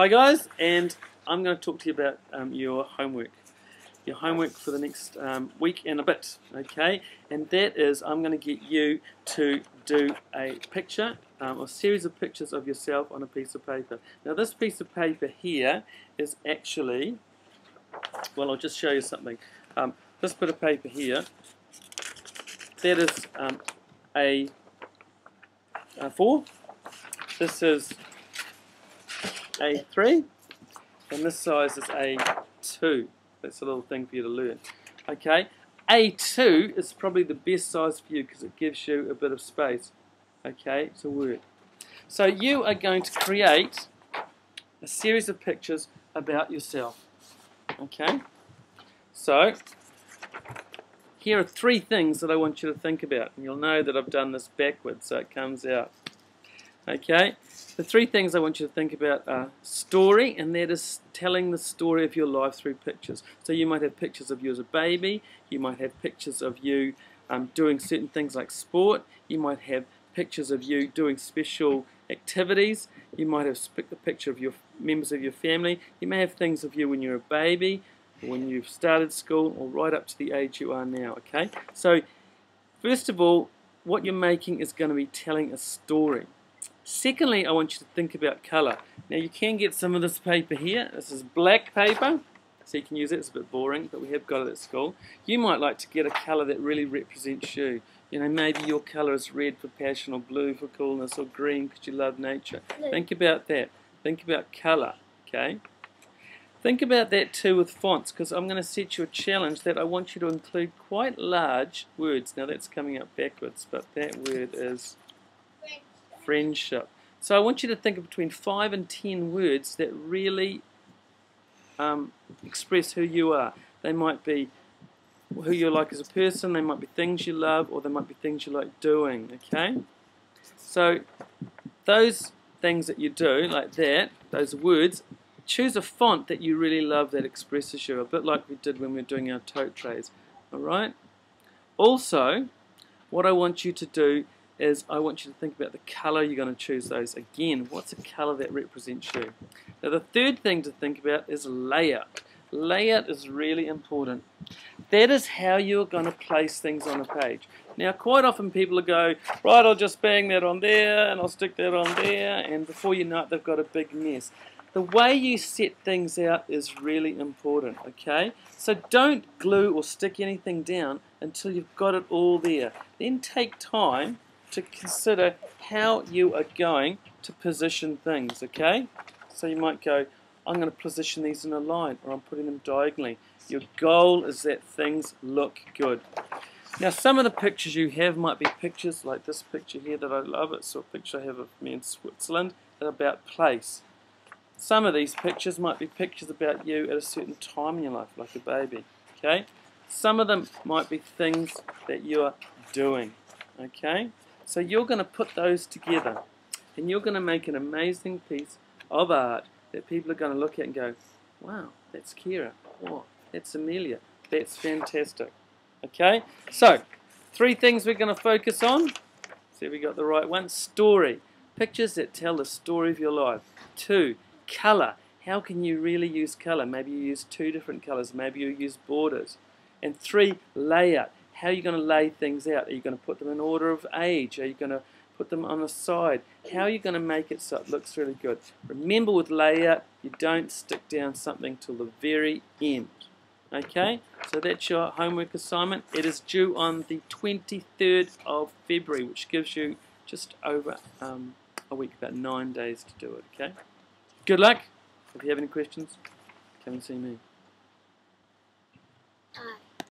Hi guys, and I'm going to talk to you about your homework. Your homework for the next week and a bit, okay? And that is, I'm going to get you to do a picture, or a series of pictures of yourself on a piece of paper. Now this piece of paper here is actually, well, I'll just show you something. This bit of paper here, that is A4. This is A3, and this size is A2. That's a little thing for you to learn. Okay, A2 is probably the best size for you because it gives you a bit of space. Okay, it's a word. So you are going to create a series of pictures about yourself. Okay, so here are 3 things that I want you to think about, and you'll know that I've done this backwards so it comes out. Okay, the 3 things I want you to think about are story, and that is telling the story of your life through pictures. So you might have pictures of you as a baby, you might have pictures of you doing certain things like sport, you might have pictures of you doing special activities, you might have a picture of your members of your family, you may have things of you when you're a baby, when you've started school, or right up to the age you are now. Okay, so first of all, what you're making is going to be telling a story. Secondly, I want you to think about colour. Now you can get some of this paper here. This is black paper, so you can use it. It's a bit boring, but we have got it at school. You might like to get a colour that really represents you. You know, maybe your colour is red for passion, or blue for coolness, or green because you love nature. Think about that. Think about colour, okay? Think about that too with fonts, because I'm going to set you a challenge that I want you to include quite large words. Now that's coming up backwards, but that word is friendship. So I want you to think of between 5 and 10 words that really express who you are. They might be who you're like as a person, they might be things you love, or they might be things you like doing, okay? So those things that you do, like that, those words, choose a font that you really love that expresses you, a bit like we did when we were doing our tote trays, alright? Also, what I want you to do is I want you to think about the colour you're going to choose those. Again, what's a colour that represents you? Now the third thing to think about is layout. Layout is really important. That is how you're going to place things on a page. Now quite often people will go, right, I'll just bang that on there and I'll stick that on there, and before you know it they've got a big mess. The way you set things out is really important, okay? So don't glue or stick anything down until you've got it all there. Then take time to consider how you are going to position things, okay? So you might go, I'm going to position these in a line, or I'm putting them diagonally. Your goal is that things look good. Now some of the pictures you have might be pictures like this picture here that I love. It's a picture I have of me in Switzerland about place. Some of these pictures might be pictures about you at a certain time in your life, like a baby, okay? Some of them might be things that you are doing, okay? So you're going to put those together, and you're going to make an amazing piece of art that people are going to look at and go, wow, that's Kira, oh, that's Amelia, that's fantastic. Okay, so 3 things we're going to focus on. See if we got the right one. Story, pictures that tell the story of your life. 2, colour, how can you really use colour? Maybe you use 2 different colours, maybe you use borders. And 3, layout. How are you going to lay things out? Are you going to put them in order of age? Are you going to put them on the side? How are you going to make it so it looks really good? Remember, with layout, you don't stick down something till the very end. Okay? So that's your homework assignment. It is due on the 23rd of February, which gives you just over a week, about 9 days to do it. Okay? Good luck. If you have any questions, come and see me.